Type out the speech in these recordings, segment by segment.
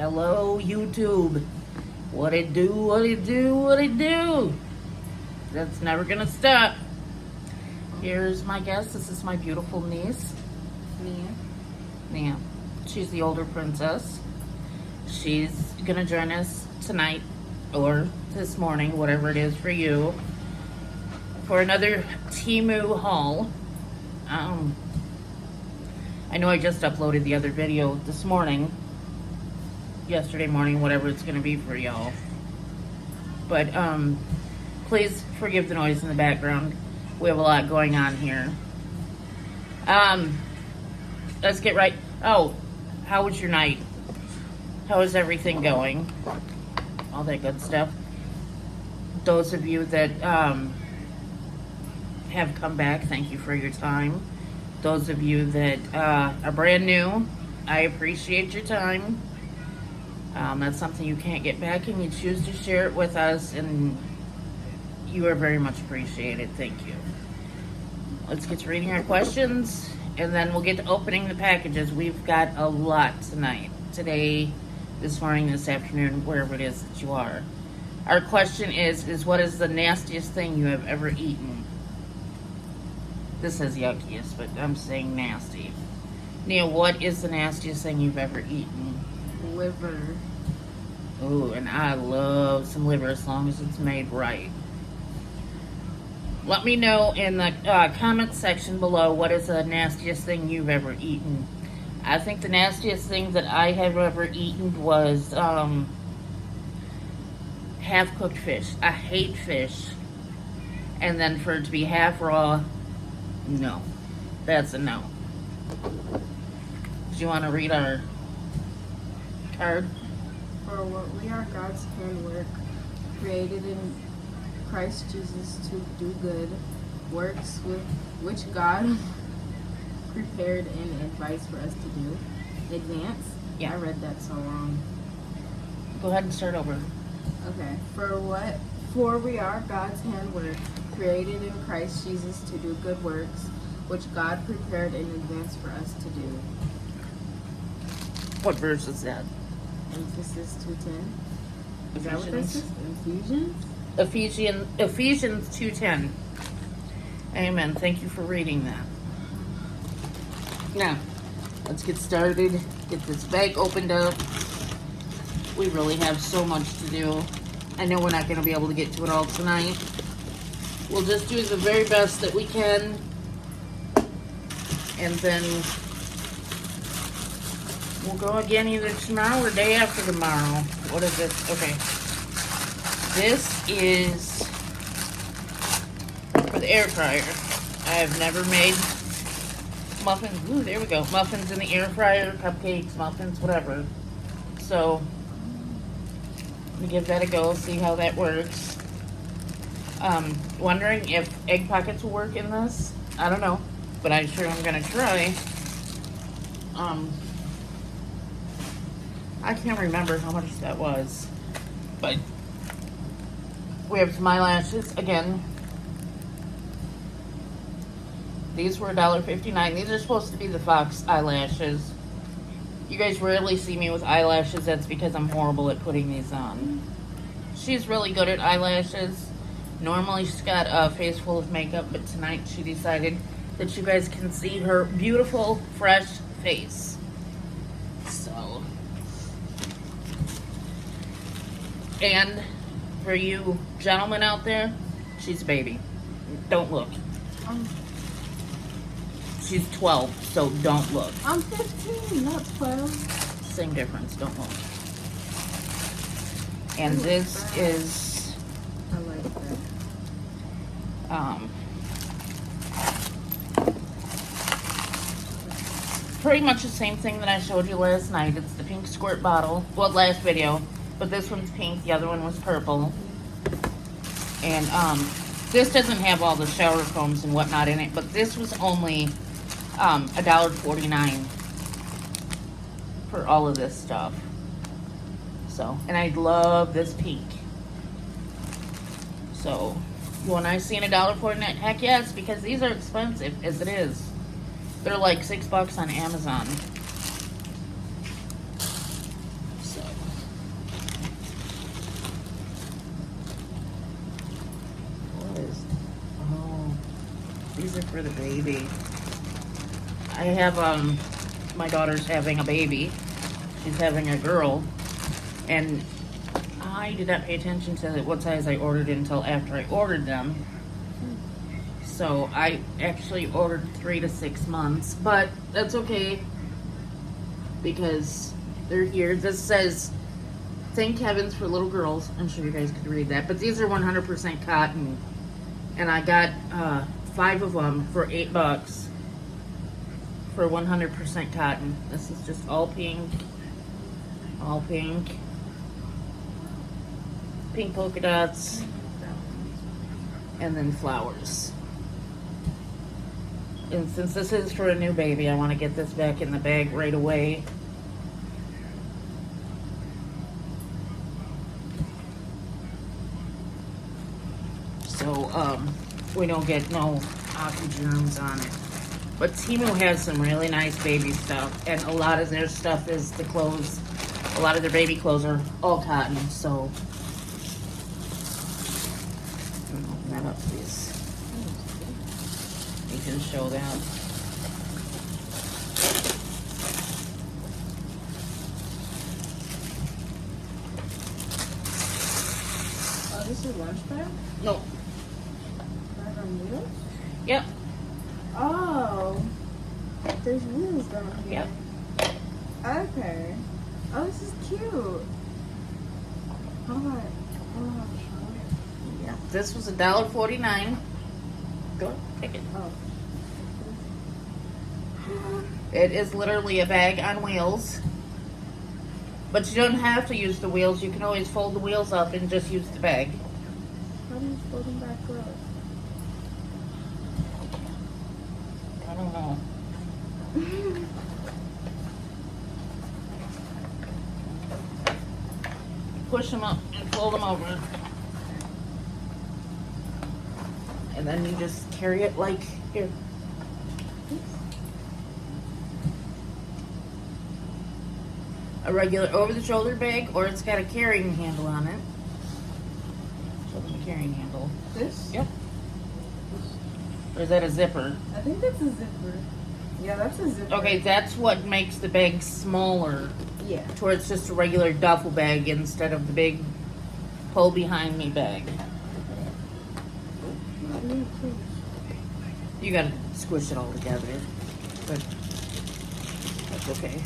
Hello, YouTube. What it do, what it do, what it do? That's never gonna stop. Here's my guest. This is my beautiful niece, Nia. She's the older princess. She's gonna join us tonight or this morning, whatever it is for you, for another Temu haul. I know I just uploaded the other video this morning, yesterday morning, whatever it's gonna be for y'all. But please forgive the noise in the background. We have a lot going on here. Let's get right. Oh, how was your night? How is everything going? All that good stuff. Those of you that have come back, thank you for your time. Those of you that are brand new, I appreciate your time. That's something you can't get back, and you choose to share it with us, and you are very much appreciated. Thank you. Let's get to reading our questions, and then we'll get to opening the packages. We've got a lot tonight. Today, this morning, this afternoon, wherever it is that you are. Our question is what is the nastiest thing you have ever eaten? This says yuckiest, but I'm saying nasty. Nia, what is the nastiest thing you've ever eaten? Liver. Ooh, and I love some liver as long as it's made right. Let me know in the comment section below what is the nastiest thing you've ever eaten. I think the nastiest thing that I have ever eaten was half-cooked fish. I hate fish. And then for it to be half raw, no. That's a no. Do you want to read our card? For what we are God's handwork, created in Christ Jesus to do good works with which God prepared in advice for us to do. Advance? Yeah. I read that so wrong. Go ahead and start over. Okay. For we are God's handwork, created in Christ Jesus to do good works, which God prepared in advance for us to do. What verse is that? Emphasis 2:10. Is that what this is? Ephesians? Ephesians 2:10. Amen. Thank you for reading that. Now, let's get started. Get this bag opened up. We really have so much to do. I know we're not going to be able to get to it all tonight. We'll just do the very best that we can. And then we'll go again either tomorrow or day after tomorrow. What is this? Okay. This is for the air fryer. I've never made muffins. Ooh, there we go. Muffins in the air fryer, cupcakes, muffins, whatever. So, let me give that a go, see how that works. Wondering if egg pockets will work in this. I don't know, but I'm sure I'm gonna try. I can't remember how much that was, but we have some eyelashes again. These were $1.59. These are supposed to be the Fox eyelashes. You guys rarely see me with eyelashes. That's because I'm horrible at putting these on. She's really good at eyelashes. Normally she's got a face full of makeup, but tonight she decided that you guys can see her beautiful, fresh face. So, and for you gentlemen out there, she's a baby. Don't look. She's 12, so don't look. I'm 15, not 12. Same difference, don't look. And this is I like that. pretty much the same thing that I showed you last night. It's the pink squirt bottle. Well, last video, but this one's pink, the other one was purple. And this doesn't have all the shower foams and whatnot in it, but this was only $1.49 for all of this stuff. So, and I love this pink. So, when I seen $1.49, heck yes, because these are expensive as it is. They're like $6 on Amazon. So, are for the baby. I have, my daughter's having a baby. She's having a girl. And I did not pay attention to what size I ordered until after I ordered them. So I actually ordered 3 to 6 months, but that's okay because they're here. This says, thank heavens for little girls. I'm sure you guys could read that, but these are 100% cotton, and I got 5 of them for $8 for 100% cotton. This is just all pink, pink polka dots, and then flowers. And since this is for a new baby, I want to get this back in the bag right away. So, we don't get no germs on it. But Temu has some really nice baby stuff, and a lot of their stuff is the clothes. A lot of their baby clothes are all cotton, so. Open that up, please. You can show that. Oh, this is lunch bag? No. Bag on wheels? Yep. Oh. There's wheels down here. Yep. Okay. Oh, this is cute. How about Yeah. This was $1.49. Go take it. Oh. It is literally a bag on wheels. But you don't have to use the wheels. You can always fold the wheels up and just use the bag. How do you fold them back up? I don't know. Push them up and fold them over. And then you just carry it like here. A regular over-the-shoulder bag, or it's got a carrying handle on it. Show them the carrying handle. This? Yep. Or is that a zipper? I think that's a zipper. Yeah, that's a zipper. Okay, that's what makes the bag smaller. Yeah. To where it's just a regular duffel bag instead of the big pull behind me bag. You gotta squish it all together, but that's okay.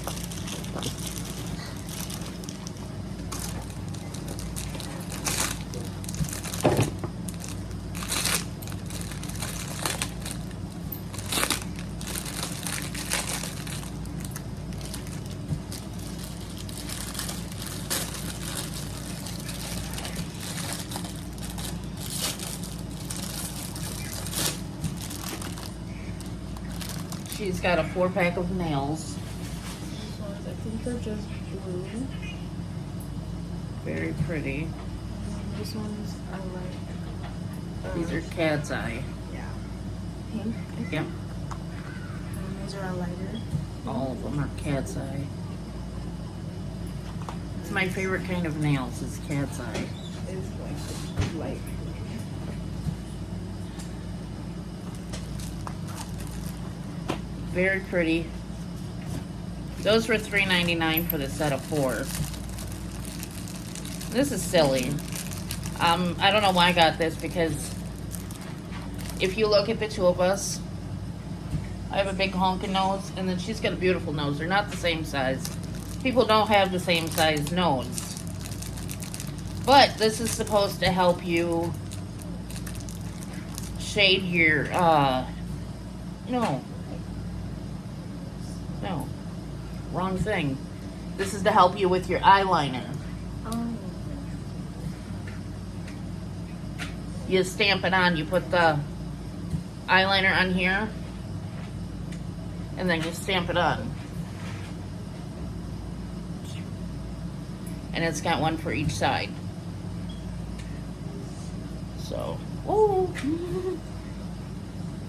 She's got a 4-pack of nails. These ones, I think they're just blue. Very pretty. And these ones are like. These are cat's eye. Yeah. Pink. I think. Yep. And these are a lighter. All of them are cat's eye. It's my favorite kind of nails is cat's eye. It's like light. Very pretty. Those were $3.99 for the set of 4. This is silly. I don't know why I got this because if you look at the two of us, I have a big honking nose and then she's got a beautiful nose. They're not the same size. People don't have the same size nose. But this is supposed to help you shade your, no, wrong thing. This is to help you with your eyeliner. Oh. You stamp it on, you put the eyeliner on here, and then you stamp it on. And it's got one for each side. So, ooh.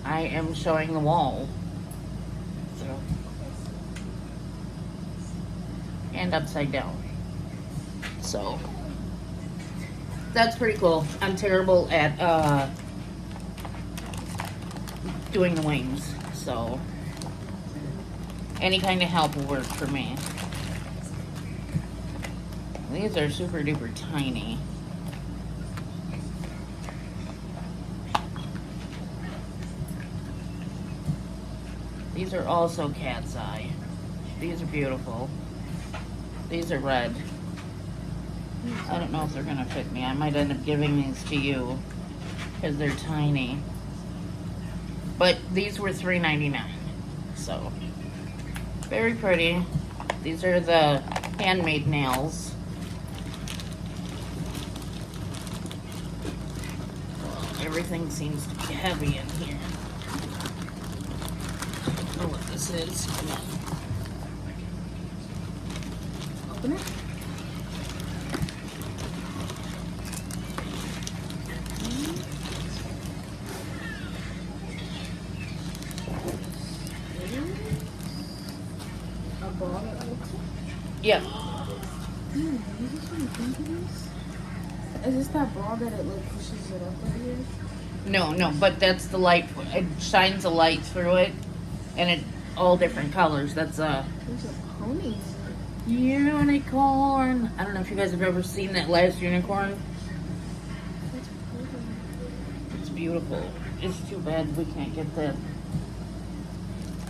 I am showing the wall. So, and upside down. So, that's pretty cool. I'm terrible at doing the wings. So any kind of help will work for me. These are super duper tiny. These are also cat's eye. These are beautiful. These are red. I don't know if they're gonna fit me. I might end up giving these to you because they're tiny. But these were $3.99. So very pretty. These are the handmade nails. Everything seems to be heavy in here. I don't know what this is. Come on. Open it. A ball that looks Yeah. Is this that ball that it like pushes it up over here? No, but that's the light. It shines a light through it, and it all different colors. That's a There's a pony. unicorn. I don't know if you guys have ever seen that last unicorn. That's pretty. It's beautiful. It's too bad we can't get the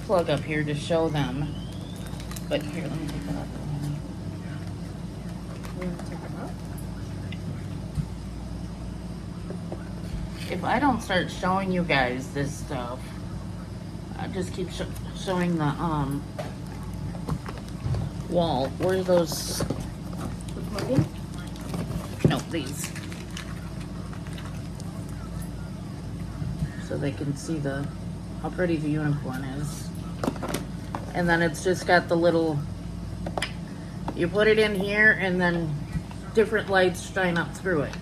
plug up here to show them. But here, let me take that out. You want to take it out? If I don't start showing you guys this stuff, I just keep showing the wall. Where are those? The plug-in? No, these. So they can see how pretty the unicorn is. And then it's just got the little, you put it in here and then different lights shine up through it.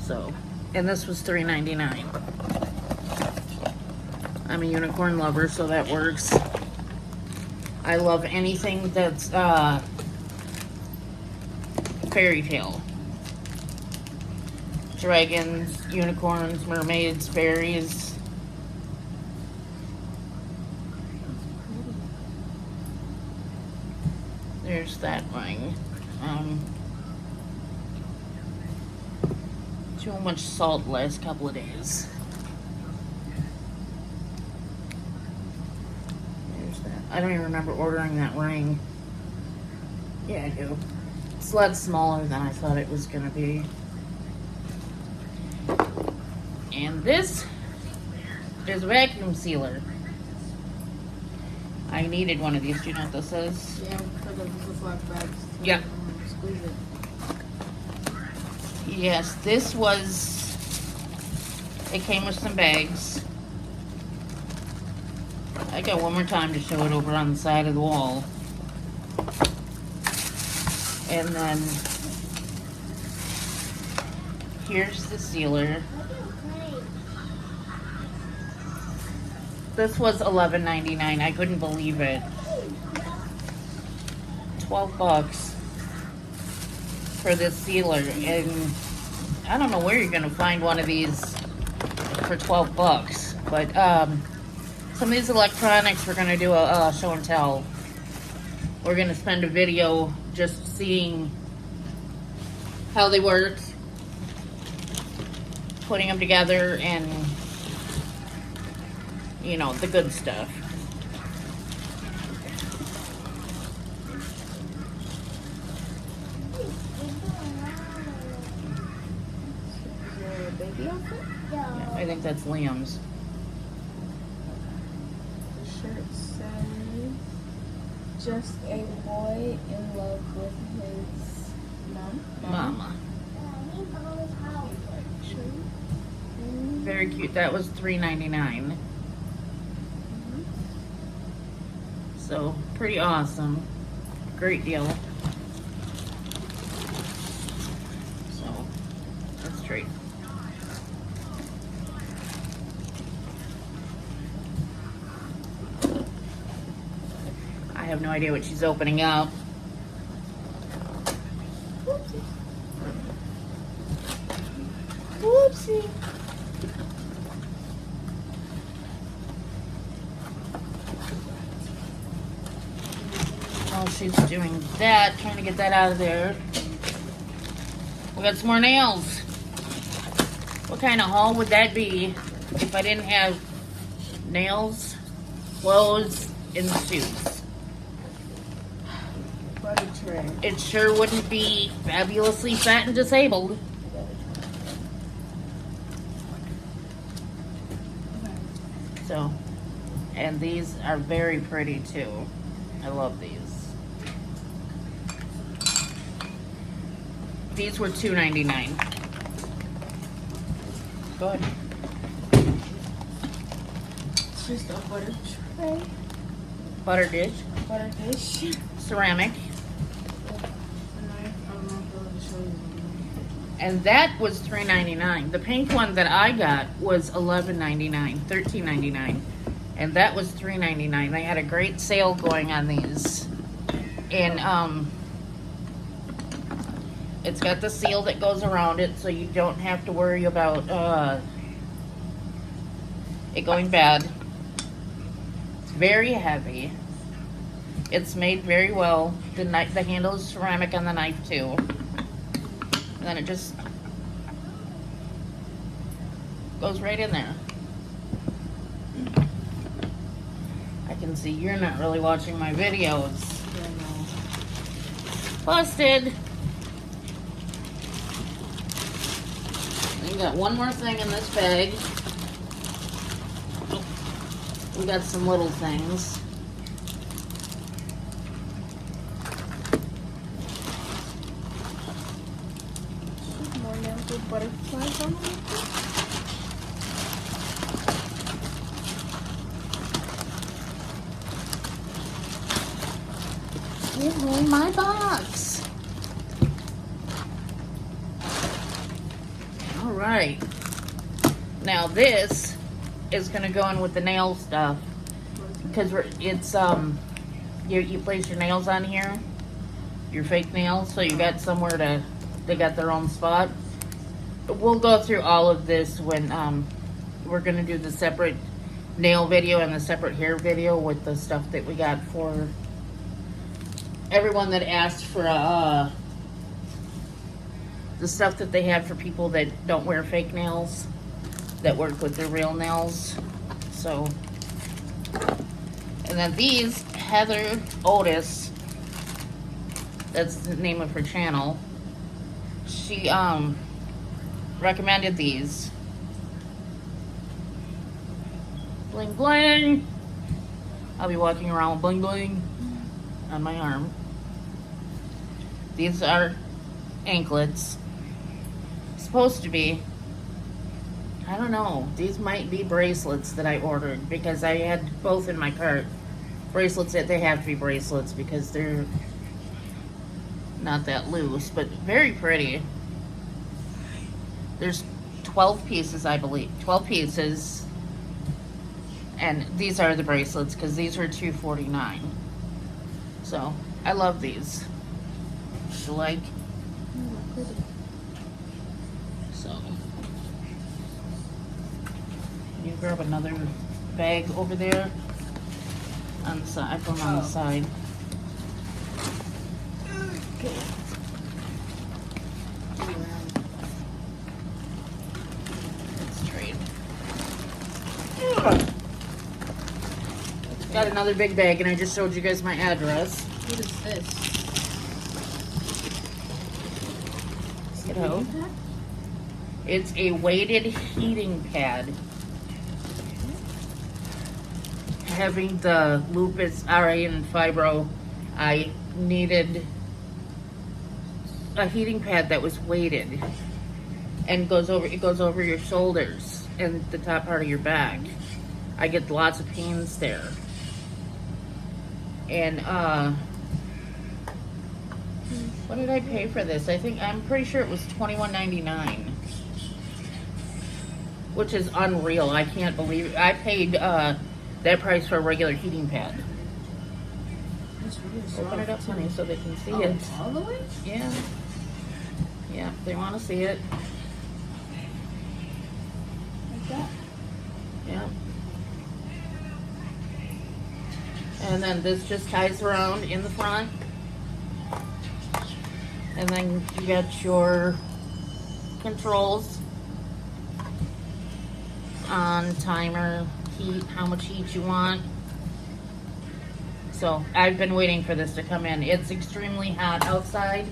So, and this was $3.99. I'm a unicorn lover, so that works. I love anything that's fairy tale. Dragons, unicorns, mermaids, fairies. There's that ring. Too much salt the last couple of days. There's that. I don't even remember ordering that ring. Yeah, I do. It's a lot smaller than I thought it was gonna be. And this is a vacuum sealer. I needed one of these. Do you know what this is? Yeah, for the Ziploc bags. Yeah. Squeeze it. Yes, this was, it came with some bags. I got one more time to show it over on the side of the wall. And then here's the sealer. This was $11.99. I couldn't believe it. 12 bucks for this sealer, and I don't know where you're gonna find one of these for 12 bucks. But some of these electronics, we're gonna do a show and tell. We're gonna spend a video just seeing how they work, putting them together, and you know, the good stuff. Is there a baby outfit? Yeah, I think that's Liam's. The shirt says, just a boy in love with his mom. Mama. Very cute. That was $3.99. So pretty awesome. Great deal. So that's great. I have no idea what she's opening up. Whoopsie. Whoopsie. While she's doing that, trying to get that out of there, we got some more nails. What kind of haul would that be if I didn't have nails, clothes, and shoes? Butter tray. It sure wouldn't be fabulously fat and disabled. So, and these are very pretty too. I love these. These were $2.99. Go ahead. It's just a butter tray. Butter dish, Butter dish. ceramic, A knife. I don't know if I'll show you. and that was $3.99. The pink one that I got was $11.99, $13.99, and that was $3.99. They had a great sale going on these, and it's got the seal that goes around it, so you don't have to worry about it going bad. It's very heavy. It's made very well. The handle is ceramic on the knife too. And then it just goes right in there. I can see you're not really watching my videos. Busted. We got one more thing in this bag. We got some little things. More nails with butterflies on them. In my box. All right. Now this is gonna go in with the nail stuff because it's you place your nails on here, your fake nails, so you got somewhere to. They got their own spot. We'll go through all of this when we're gonna do the separate nail video and the separate hair video with the stuff that we got for everyone that asked for the stuff that they had for people that don't wear fake nails, that work with their real nails. So, and then these, Heather Otis, that's the name of her channel, she recommended these. Bling bling. I'll be walking around with bling bling on my arm. These are anklets. Supposed to be. I don't know. These might be bracelets that I ordered because I had both in my cart. Bracelets that they have to be bracelets because they're not that loose, but very pretty. There's 12 pieces, I believe. 12 pieces. And these are the bracelets because these are $2.49. So, I love these. You like? So, can you grab another bag over there? On the side, I put them on the side. Okay. Let's trade. Got another big bag, and I just showed you guys my address. What is this? You know, it's a weighted heating pad. Having the lupus, RA, and fibro, I needed a heating pad that was weighted and it goes over your shoulders and the top part of your back. I get lots of pains there. And what did I pay for this? I'm pretty sure it was $21.99, which is unreal. I can't believe it. I paid that price for a regular heating pad. Open it up, honey, so they can see it. All the way? Yeah. Yeah, they want to see it. Like that? Yeah. And then this just ties around in the front. And then you got your controls on timer, heat, how much heat you want. So I've been waiting for this to come in. It's extremely hot outside,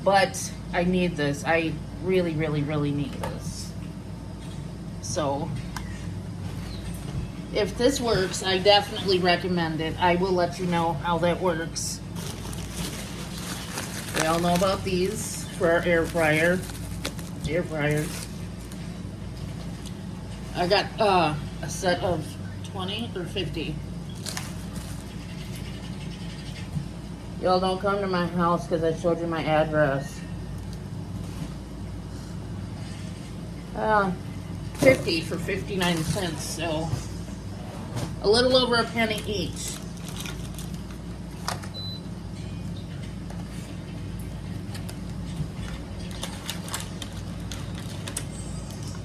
but I need this. I really, really, really need this. So if this works, I definitely recommend it. I will let you know how that works. We all know about these for our air fryers. I got a set of 20 or 50. Y'all don't come to my house because I showed you my address. 50 for 59 cents, so a little over a penny each.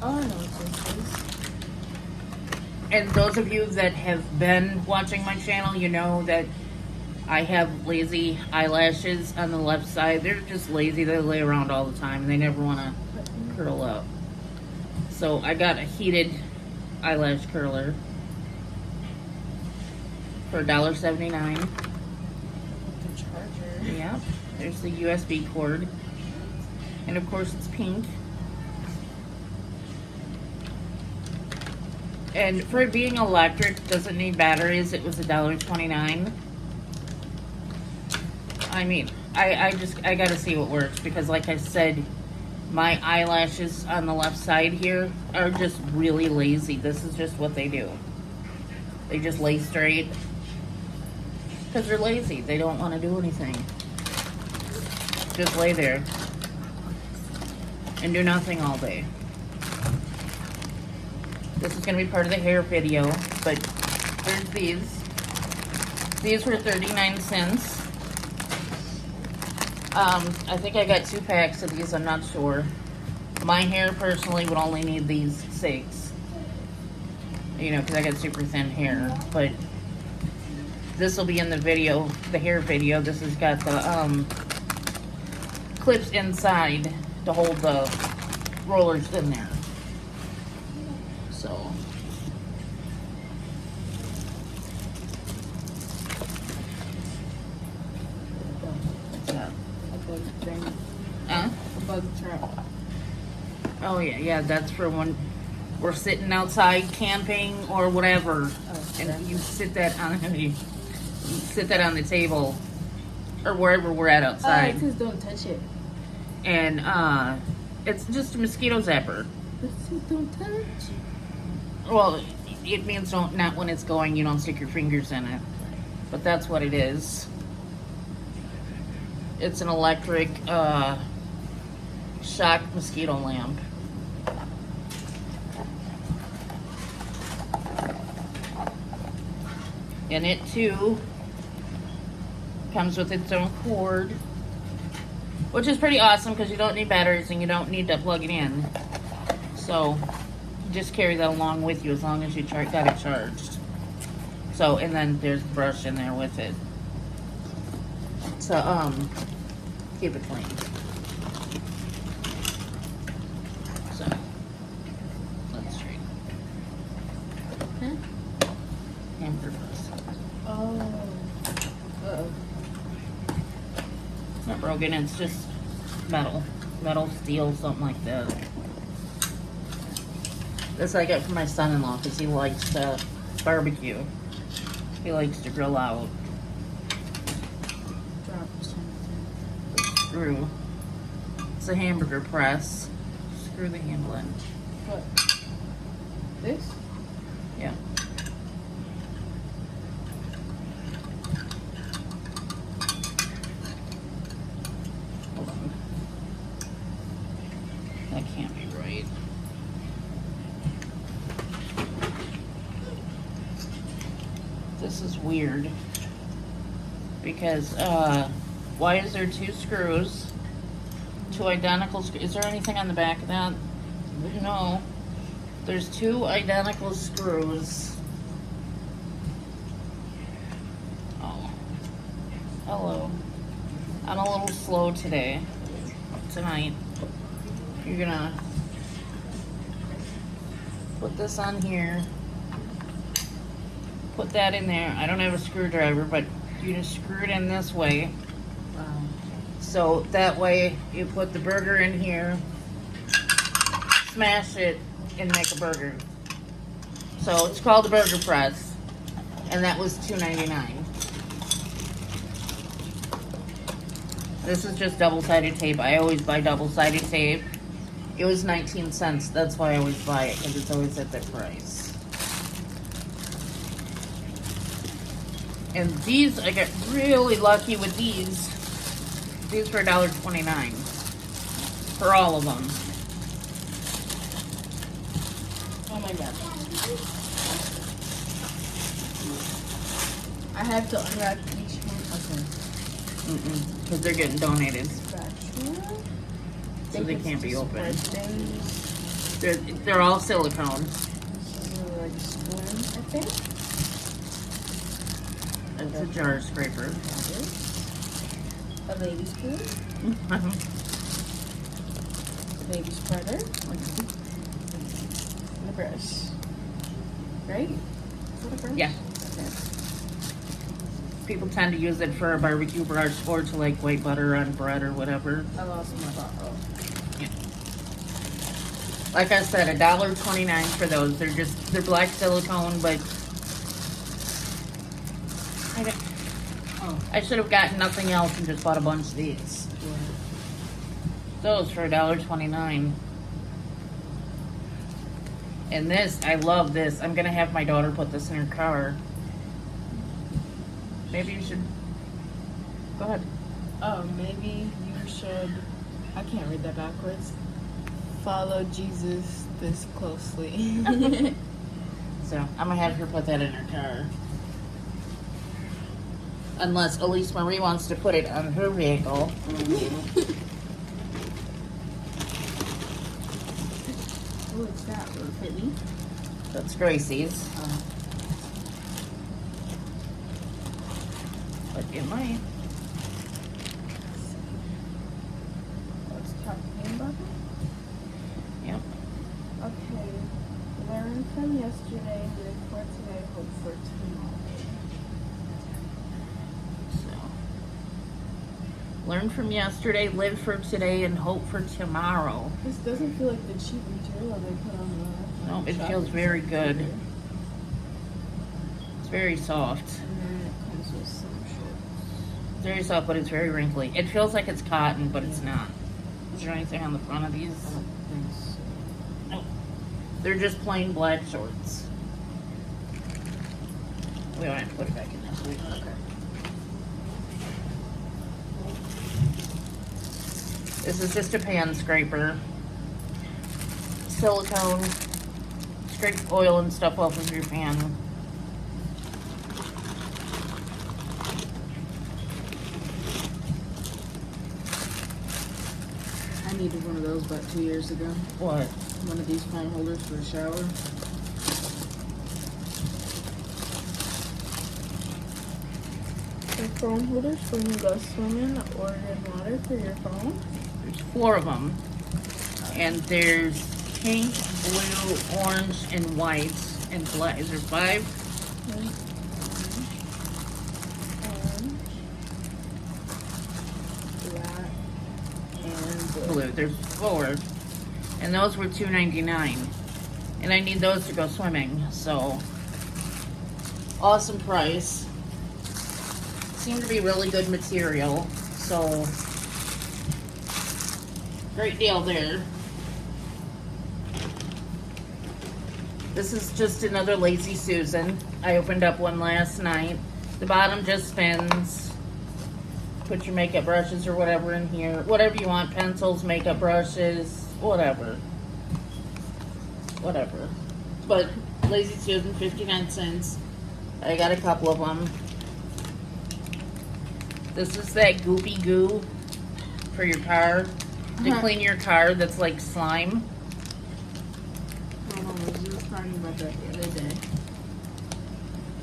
Oh, I know what this is. And those of you that have been watching my channel, you know that I have lazy eyelashes on the left side. They're just lazy. They lay around all the time. They never want to curl up. So I got a heated eyelash curler for $1.79. The charger. Yeah, there's the USB cord. And of course it's pink. And for it being electric, doesn't need batteries. It was $1.29. I mean, I gotta see what works, because like I said, my eyelashes on the left side here are just really lazy. This is just what they do. They just lay straight because they're lazy. They don't want to do anything. Just lay there and do nothing all day. This is going to be part of the hair video, but there's these. These were 39 cents. I think I got 2 packs of these, I'm not sure. My hair personally would only need these 6. You know, because I got super thin hair. But this will be in the video, the hair video. This has got the clips inside to hold the rollers in there. So what's that? A bug thing. Huh? A bug trap. Oh yeah, that's for when we're sitting outside camping or whatever, and you sit that on the table or wherever we're at outside. It says don't touch it. And it's just a mosquito zapper. It says don't touch. Well, it means not when it's going. You don't stick your fingers in it, but that's what it is. It's an electric shock mosquito lamp. And it too comes with its own cord, which is pretty awesome because you don't need batteries and you don't need to plug it in. So just carry that along with you as long as you got it charged. So, and then there's a brush in there with it. So, keep it clean. So, let's try. Hamburger first. Oh. Uh-oh. It's not broken, it's just metal, steel, something like that. This I got from my son-in-law because he likes to barbecue. He likes to grill out. Drop something. Screw. It's a hamburger press. Screw the handle in. What? This? Yeah. Hold on. That can't be right. This is weird. Because, why is there 2 screws? 2 identical screws. Is there anything on the back of that? No. There's 2 identical screws. Hello. I'm a little slow tonight. You're gonna put this on here. Put that in there. I don't have a screwdriver, but you just screw it in this way. So that way you put the burger in here, smash it, and make a burger. So it's called a burger press, and that was $2.99. This is just double-sided tape. I always buy double-sided tape. It was 19 cents. That's why I always buy it, because it's always at that price. And these, I got really lucky with these. These were $1.29 for all of them. Oh my god. I have to unwrap each one. Okay. Because they're getting donated. Spatula. So they can't be open. Things. They're all silicone. This is like a spoon, I think. It's a jar scraper. A baby spoon. A baby spreader. And a brush. Right? Is that a brush? Yeah. Okay. People tend to use it for a barbecue brush or to like white butter on bread or whatever. I lost my bottle. Yeah. Like I said, $1.29 for those. They're black silicone, but I should have gotten nothing else and just bought a bunch of these. Yeah. Those for $1.29. And this, I love this. I'm gonna have my daughter put this in her car. Maybe you should. Go ahead. Oh, maybe you should. I can't read that backwards. Follow Jesus this closely. So I'm gonna have her put that in her car. Unless Elise Marie wants to put it on her vehicle. What's that? Will it fit me? That's Gracie's. But it might. Let's talk about it. Yep. Okay. Learn from yesterday, live for today, hope for tomorrow. So, learn from yesterday, live for today, and hope for tomorrow. This doesn't feel like the cheap material they put on the. No, it feels very good. It's very soft. And then it comes with some shorts. It's very soft, but it's very wrinkly. It feels like it's cotton, but it's not. Is there anything on the front of these? I don't think so. No. They're just plain black shorts. We don't have to put it back in this week. Okay. This is just a pan scraper. Silicone. Scrape oil and stuff off of your pan. I needed one of those about 2 years ago. What? One of these phone holders for the shower. The phone holders when you go swimming or in water for your phone. There's 4 of them. And there's pink, blue, orange, and white, and black. Is there 5? Orange. Black. And Blue. There's 4. And those were $2.99. And I need those to go swimming. So, awesome price. Seem to be really good material. So, great deal there. This is just another Lazy Susan. I opened up one last night. The bottom just spins. Put your makeup brushes or whatever in here. Whatever you want. Pencils, makeup brushes, whatever. Whatever. But Lazy Susan, 59 cents. I got a couple of them. This is that goopy goo for your car. To clean your car that's like slime. my mom was just talking about that the other day.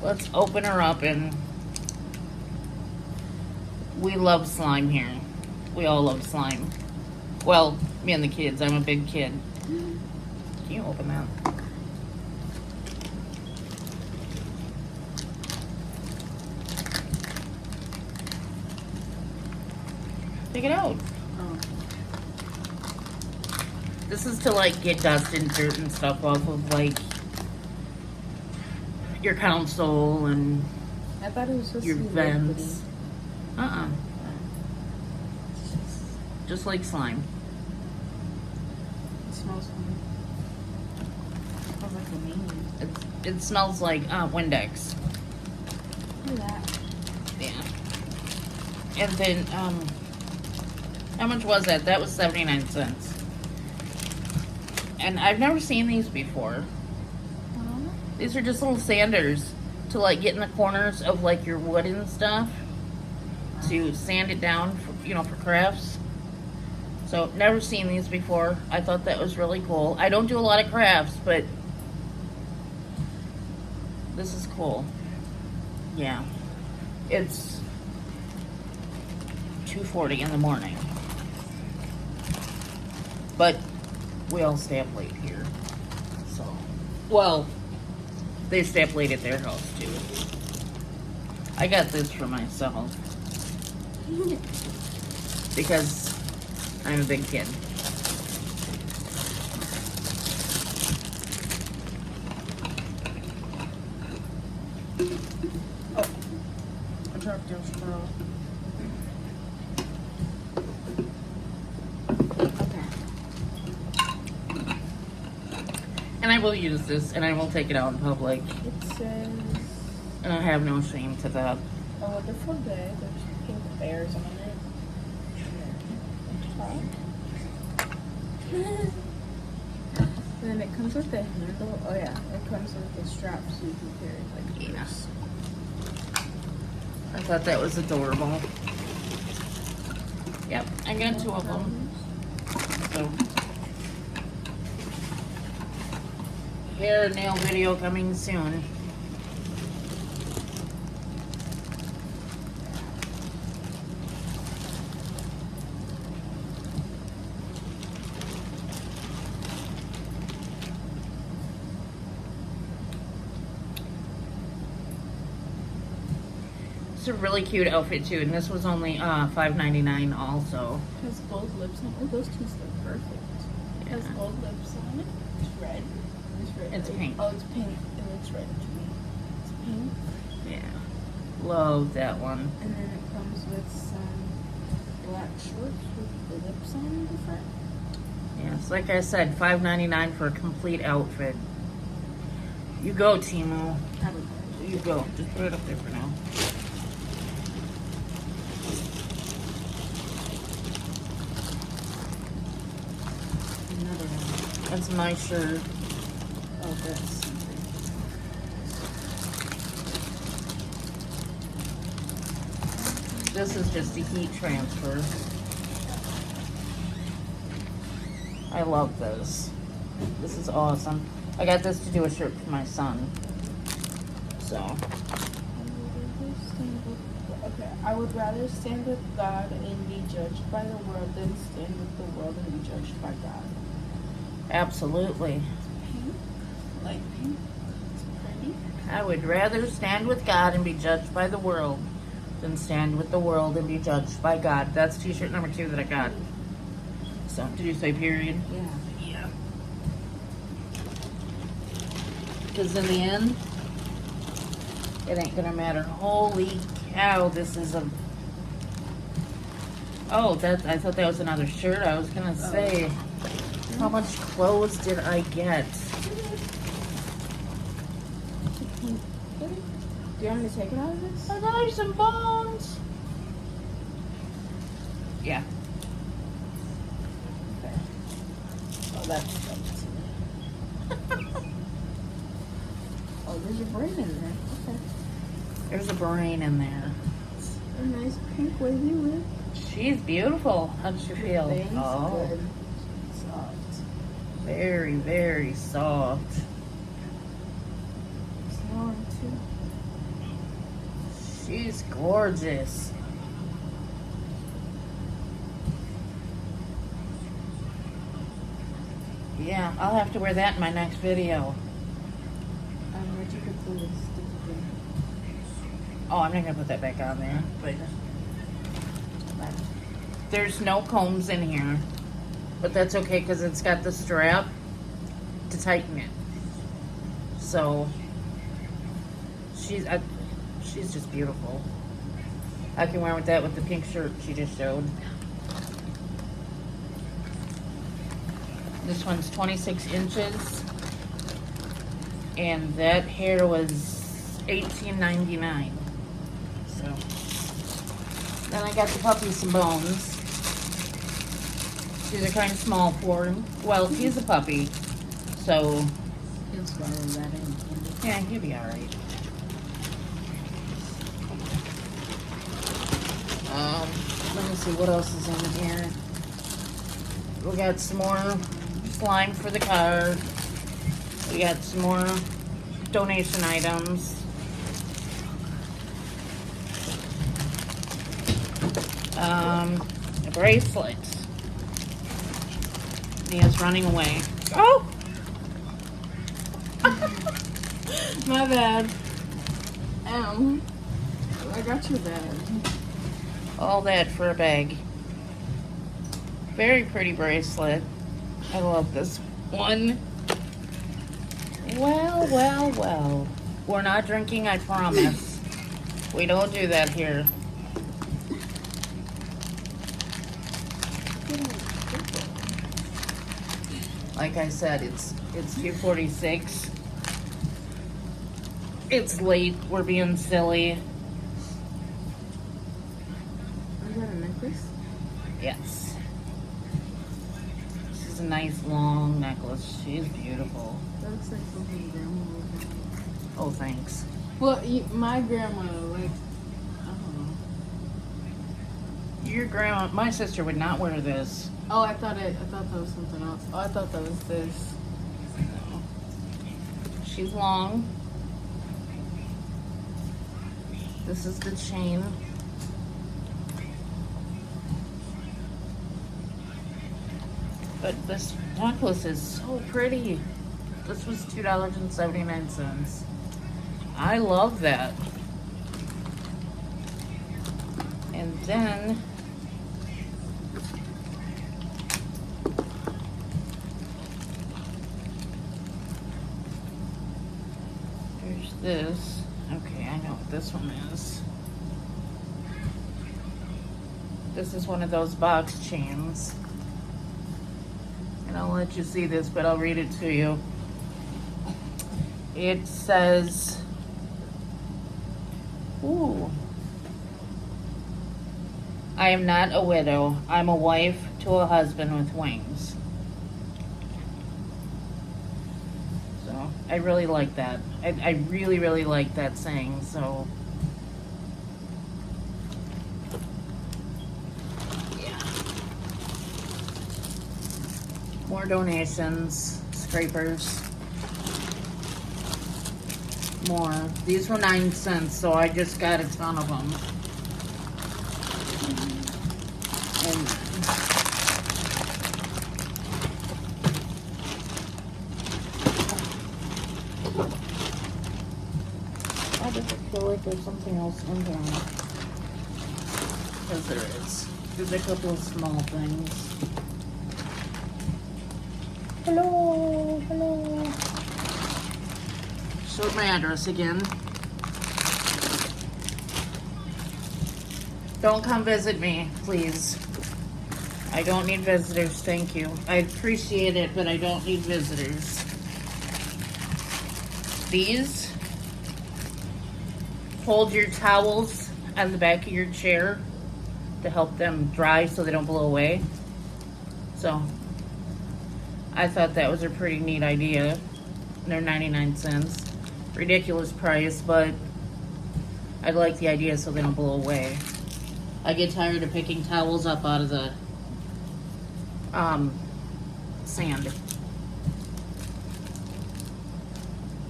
Let's open her up and We love slime here. We all love slime. Well, me and the kids. I'm a big kid. Can you open that? Take it out. Oh. This is to like get dust and dirt and stuff off of like your console and I thought it was supposed your to be vents. liquidy. Just like slime. It smells funny. It smells like a minion. It smells like Windex. Look at that. Yeah. And then how much was that? That was 79 cents. And I've never seen these before. These are just little sanders to like get in the corners of like your wood and stuff to sand it down for, for crafts. So never seen these before. I thought that was really cool. I don't do a lot of crafts, but this is cool. Yeah. It's 2:40 in the morning. But we all stay up late here. So, well, they stay up late at their house too. I got this for myself because I'm a big kid. Oh, I dropped your straw. Okay. And I will use this and I will take it out in public. It says, And I have no shame to that. a wonderful day. There's pink bears on it. And then it comes with the handle. Oh yeah, it comes with the strap so you can carry it like Yeah. this. I thought that was adorable. Yep, I got 2 of them. So, hair and nail video coming soon. It's a really cute outfit too, and this was only $5.99 also. It has gold lips on it. Oh, those teeth look perfect. It has Yeah. gold lips on it. It's red. It's red. It's pink. Oh, it's pink. It looks red to me. It's pink. Yeah, love that one. And then it comes with some black shorts with the lips on the front. Yes, like I said, $5.99 for a complete outfit. You go, Timu. I would buy You go. Just put it up there for now. another one. That's my shirt. Oh, this. This is just a heat transfer. I love this. This is awesome. I got this to do a shirt for my son. So, Okay, I would rather stand with God and be judged by the world than stand with the world and be judged by God. absolutely. Pink, light pink. It's pretty. I would rather stand with God and be judged by the world than stand with the world and be judged by God. That's t-shirt number 2 that I got. So, did you say period? Yeah. Yeah. Because in the end, it ain't gonna matter. Holy cow, this is a... Oh, I thought that was another shirt. I was gonna say, how much clothes did I get? Do you want me to take it out of this? I got some bones. Yeah. Okay. Oh, that's oh, there's a brain in there. Okay. There's a brain in there. A nice pink wavy wig. She's beautiful. How does she feel? Bangs, Oh, good. Soft. very, very soft. It's long too. She's gorgeous. Yeah, I'll have to wear that in my next video. What you could do is stick it in. Oh, I'm not gonna put that back on there, but there's no combs in here, but that's okay because it's got the strap to tighten it. So she's just beautiful. I can wear with that with the pink shirt she just showed. This one's 26 inches, and that hair was $18.99. So then I got the puppy some bones. These are kind of small for him. Well, he's a puppy, so He'll swallow that in. yeah, he'll be all right. Let me see what else is in here. We got some more slime for the car. We got some more donation items. A bracelet. Nia's running away. Oh! My bad. I got your bag. All that for a bag. Very pretty bracelet. I love this one. Well, well, well. We're not drinking, I promise. We don't do that here. Like I said, it's 2:46. It's late. We're being silly. Is that a necklace? Yes. This is a nice long necklace. She's beautiful. That looks like something grandma would have. Oh, thanks. Well, my grandma, like, I don't know. Your grandma, my sister would not wear this. Oh, I thought that was something else. Oh, I thought that was this. No. She's long. This is the chain. But this necklace is so pretty. This was $2.79. I love that. And then there's this. Okay, I know what this one is. This is one of those box chains. And I'll let you see this, but I'll read it to you. It says, ooh, I am not a widow. I'm a wife to a husband with wings. So I really like that. I really, really like that saying. So yeah. More donations, scrapers. More. These were 9 cents, so I just got a ton of them. And I just feel like there's something else in here. Because there is. There's a couple of small things. Hello, hello. Showed my address again. Don't come visit me, please. I don't need visitors, thank you. I appreciate it, but I don't need visitors. These hold your towels on the back of your chair to help them dry so they don't blow away. So, I thought that was a pretty neat idea. They're 99 cents. Ridiculous price, but I like the idea so they don't blow away. I get tired of picking towels up out of the sand.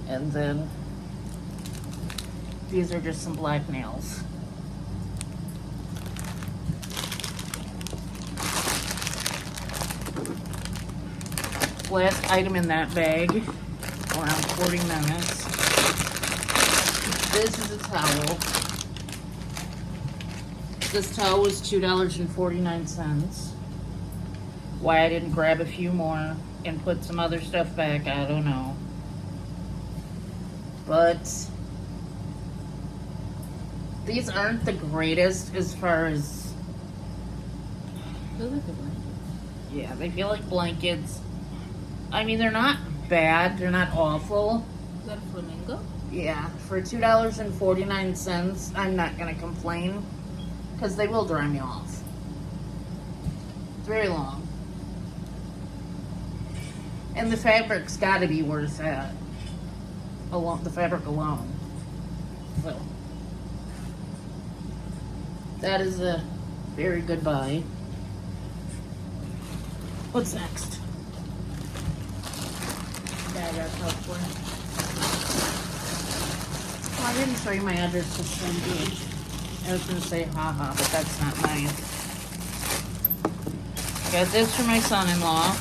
And then these are just some black nails. last item in that bag, around 40 minutes. This is a towel. This towel was $2.49. Why I didn't grab a few more and put some other stuff back, I don't know. But these aren't the greatest as far as... Feel like a blanket. Yeah, they feel like blankets. I mean, they're not bad. They're not awful. Is that a flamingo? Yeah, for $2.49, I'm not going to complain. Because they will dry me off. It's very long. And the fabric's got to be worth that. The fabric alone. So, that is a very good buy. What's next? Yeah, I got popcorn. Oh, I didn't show you my address to send. I was going to say haha, but that's not nice. Got this for my son-in-law.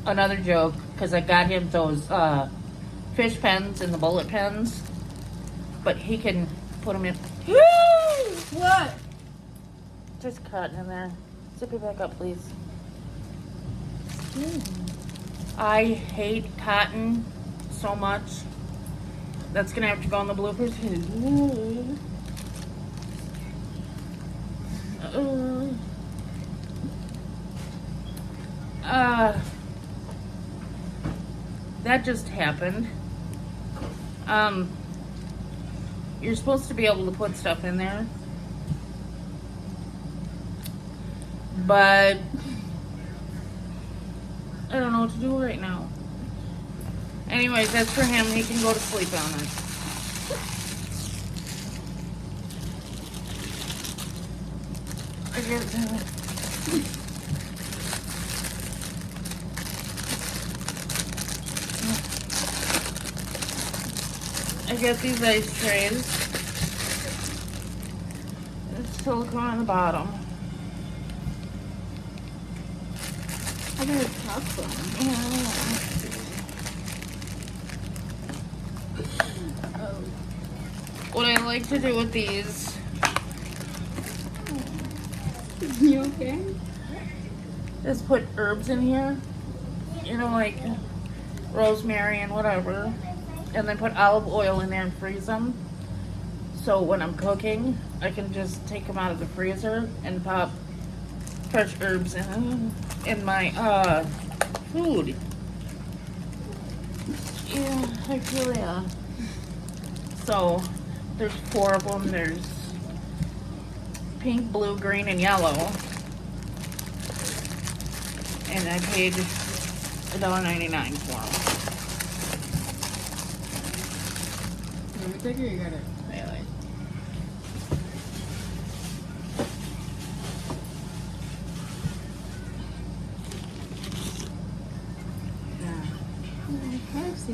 Another joke, because I got him those fish pens and the bullet pens, but he can put them in. What? Just cotton in there. Zip it back up, please. I hate cotton so much. That's gonna have to go on the bloopers. That just happened. You're supposed to be able to put stuff in there, but I don't know what to do right now. Anyways, that's for him. He can go to sleep on it. I got these ice trays. There's silicone on the bottom. I got a popcorn. Oh. What I like to do with these, You okay? is put herbs in here. You know, like rosemary and whatever. And then put olive oil in there and freeze them. So when I'm cooking, I can just take them out of the freezer and pop fresh herbs in my food. Yeah, I feel ya. So there's 4 of them. There's pink, blue, green, and yellow. And I paid $1.99 for them. Let me take it. You got it. Anyway. KFC.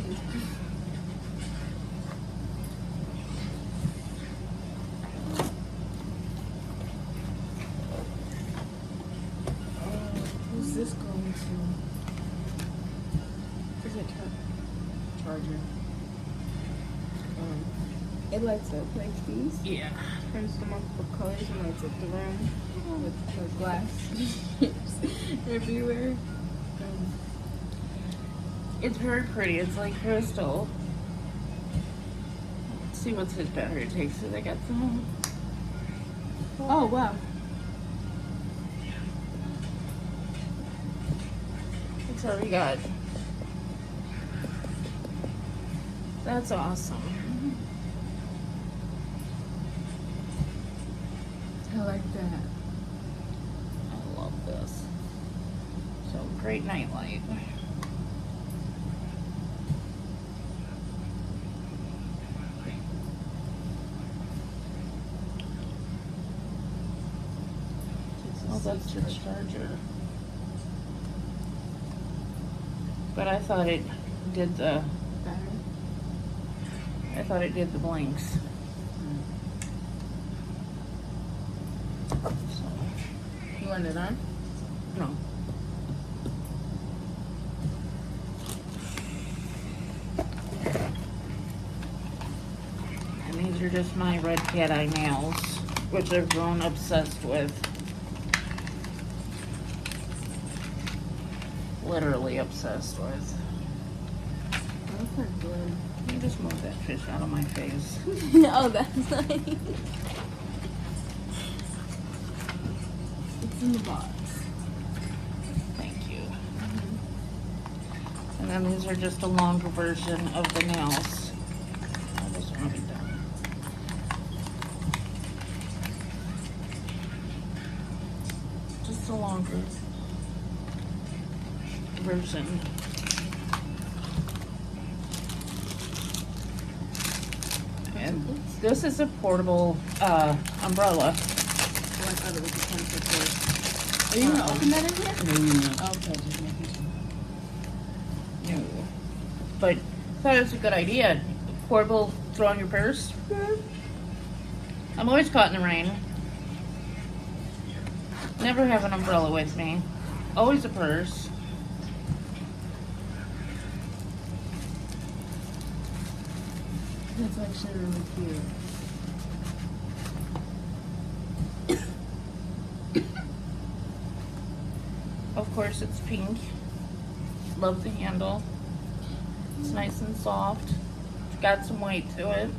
Who's this going to? Is it charger? It lights up like these. Yeah. Turns to multiple colors and lights up the room with the glass everywhere. It's very pretty. It's like crystal. Let's see what's his battery takes. So they got some. Oh wow! That's all we got. That's awesome. I like that. I love this. So great nightlight. Oh, that's the charger. But I thought it did the. Battery. I thought it did the blinks. So, You want it on? no. just my red cat eye nails, which I've grown obsessed with. Literally obsessed with. Those are good. You just move that fish out of my face. Oh, that's nice. It's in the box. Thank you. And then these are just a longer version of the nails. I just want to be done. Just a longer version. And this is a portable umbrella. Oh, I thought it was a 10 foot. Are you gonna open that in here? No. Okay, just making sure. No. But I thought it was a good idea. Portable, throw in your purse. I'm always caught in the rain. Never have an umbrella with me. Always a purse. That's actually really cute. Of course, it's pink. Love the handle. It's nice and soft. It's got some weight to it.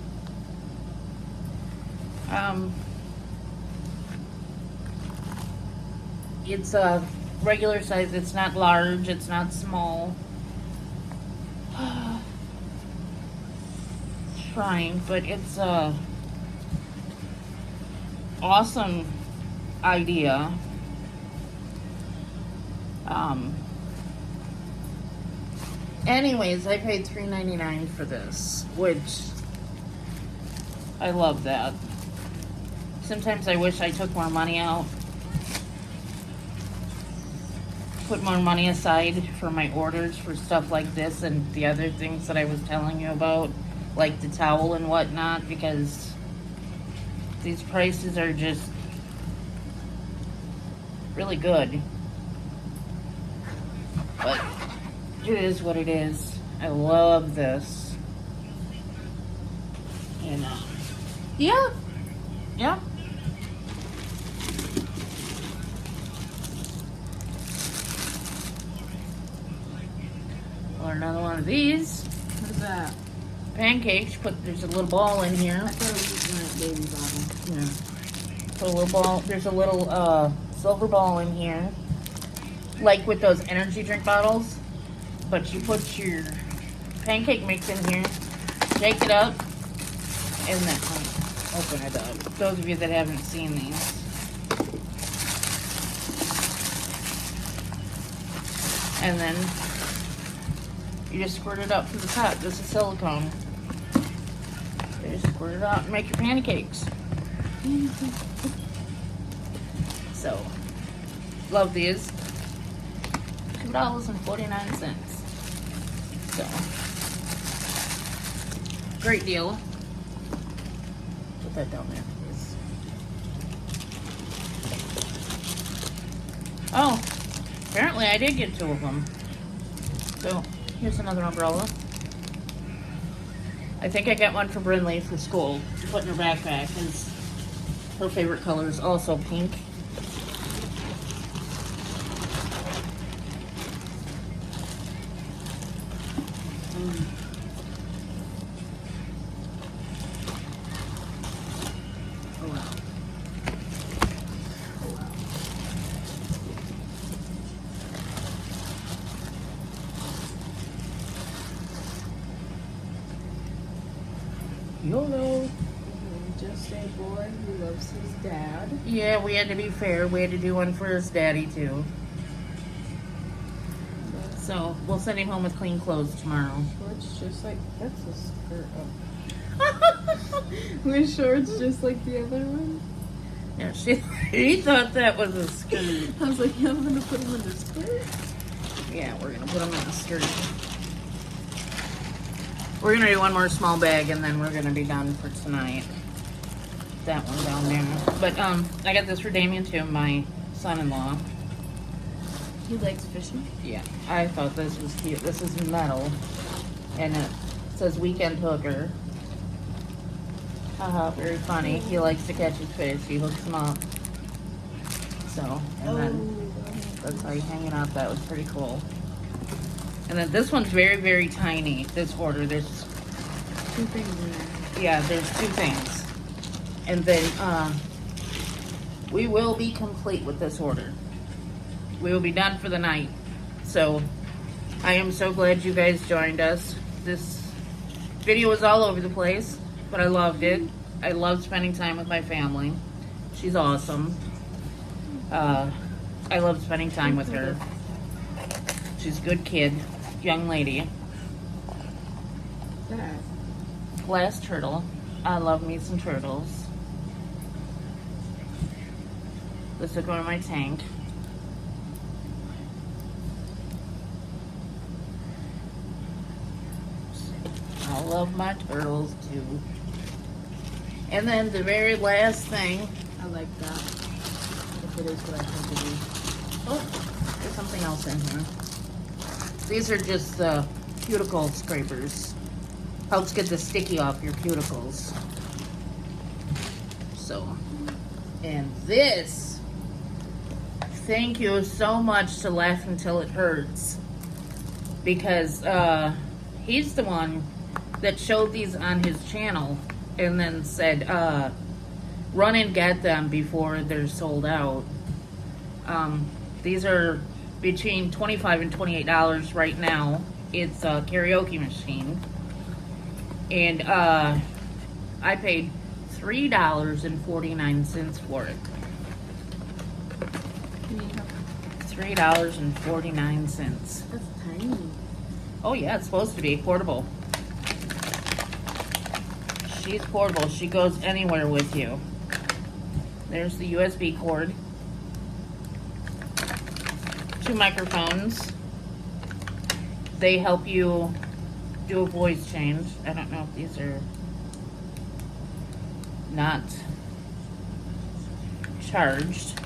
It's a regular size. It's not large. It's not small. Trying, but it's a awesome idea. Anyways, I paid $3.99 for this, which I love that. Sometimes I wish I took more money out, put more money aside for my orders for stuff like this and the other things that I was telling you about, like the towel and whatnot, because these prices are just really good. But it is what it is. I love this. And yeah. Or another one of these. What is that? Pancakes. There's a little ball in here. I thought it was a baby bottle. Yeah. Put a little ball. There's a little silver ball in here, like with those energy drink bottles. But you put your pancake mix in here, shake it up, and then open it up. Those of you that haven't seen these. And then you just squirt it up from the top. This is silicone. You just squirt it out and make your pancakes. So, love these. $2.49. So, great deal. Put that down there, please. Oh, apparently I did get 2 of them. So, here's another umbrella. I think I got one for Brinley for school to put in her backpack, because her favorite color is also pink. YOLO. Just a boy who loves his dad. Yeah, we had to be fair. We had to do one for his daddy, too. So, we'll send him home with clean clothes tomorrow. Shorts just like, that's a skirt. With shorts just like the other one? Yeah, he thought that was a skirt. I was like, yeah, I'm going to put him in the skirt. Yeah, we're going to put him in a skirt. We're going to do one more small bag, and then we're going to be done for tonight. That one down there. But, I got this for Damien, too, my son-in-law. He likes fishing? Yeah, I thought this was cute. This is metal, and it says Weekend Hooker. Very funny. He likes to catch his fish. He hooks them up. So, and then that's how he's hanging out. That was pretty cool. And then this one's very, very tiny. This order, there's 2 things in there. yeah, there's 2 things. And then we will be complete with this order. We will be done for the night. So I am so glad you guys joined us. This video was all over the place, but I loved it. I love spending time with my family. She's awesome. I love spending time with her. She's a good kid, young lady. That. Glass turtle. I love me some turtles. This will go in my tank. I love my turtles too. And then the very last thing. I like that. If it is what I think it is. Oh, there's something else in here. These are just cuticle scrapers. Helps get the sticky off your cuticles. So, and this, thank you so much to Laugh Until It Hurts. Because he's the one that showed these on his channel and then said, run and get them before they're sold out. These are between $25 and $28 right now. It's a karaoke machine. And I paid $3.49 for it. $3.49. That's tiny. Oh yeah, it's supposed to be portable. She's portable. She goes anywhere with you. There's the USB cord. 2 microphones. They help you do a voice change. I don't know if these are not charged,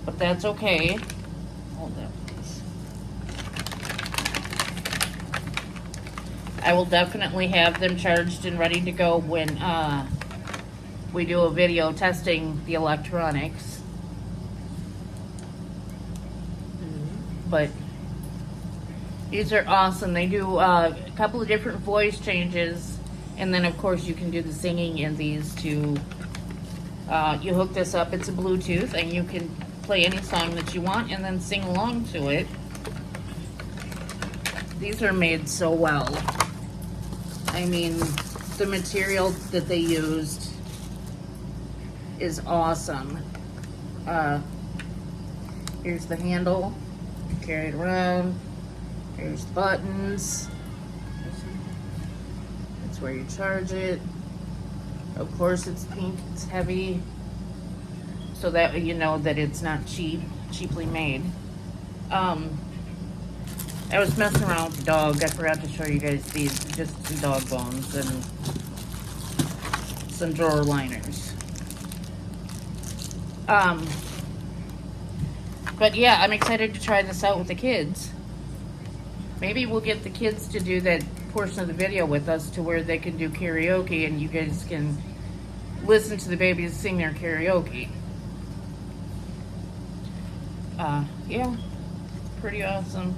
but that's okay. Hold that, please. I will definitely have them charged and ready to go when we do a video testing the electronics. But these are awesome. They do a couple of different voice changes, and then of course you can do the singing in these too. You hook this up, it's a Bluetooth, and you can play any song that you want and then sing along to it. These are made so well. I mean, the material that they used is awesome. Here's the handle. Carry it around. Here's the buttons. That's where you charge it. Of course, it's pink, it's heavy, so that you know that it's not cheaply made. I was messing around with the dog. I forgot to show you guys these, just some dog bones and some drawer liners. But yeah, I'm excited to try this out with the kids. Maybe we'll get the kids to do that portion of the video with us to where they can do karaoke and you guys can listen to the babies sing their karaoke. Yeah, pretty awesome.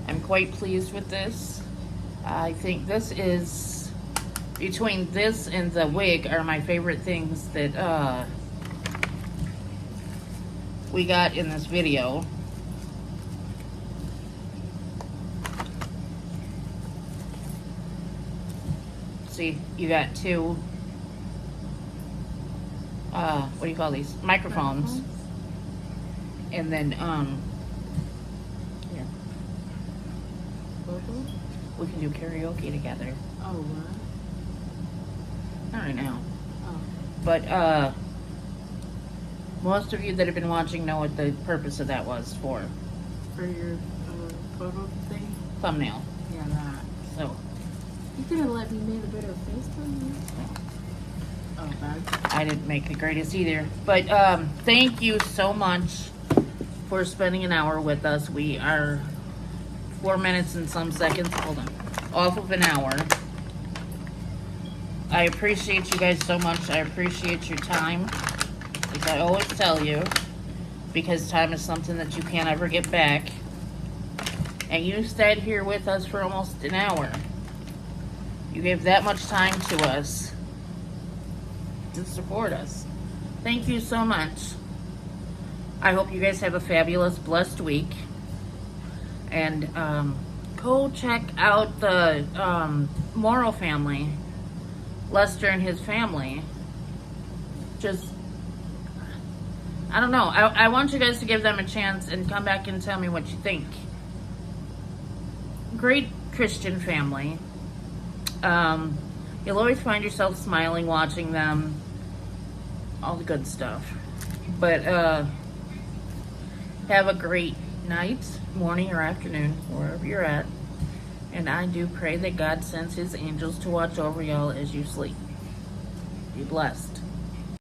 I'm quite pleased with this. I think this is, between this and the wig, are my favorite things that we got in this video. See, you got 2 what do you call these? Microphones. And then here. We can do karaoke together. Oh, what? Not right now. Oh. But most of you that have been watching know what the purpose of that was for. For your photo thing? Thumbnail. Yeah, that. So You could have let me make a better FaceTime. Oh, bad. I didn't make the greatest either. But thank you so much for spending an hour with us. We are 4 minutes and some seconds, hold on, off of an hour. I appreciate you guys so much. I appreciate your time, as I always tell you, because time is something that you can't ever get back. And you stayed here with us for almost an hour. You gave that much time to us to support us. Thank you so much. I hope you guys have a fabulous, blessed week. And go check out the Morrow family. Lester and his family. Just, I don't know. I want you guys to give them a chance and come back and tell me what you think. Great Christian family. You'll always find yourself smiling watching them. All the good stuff. But have a great night, morning, or afternoon, wherever you're at. And I do pray that God sends his angels to watch over y'all as you sleep. Be blessed.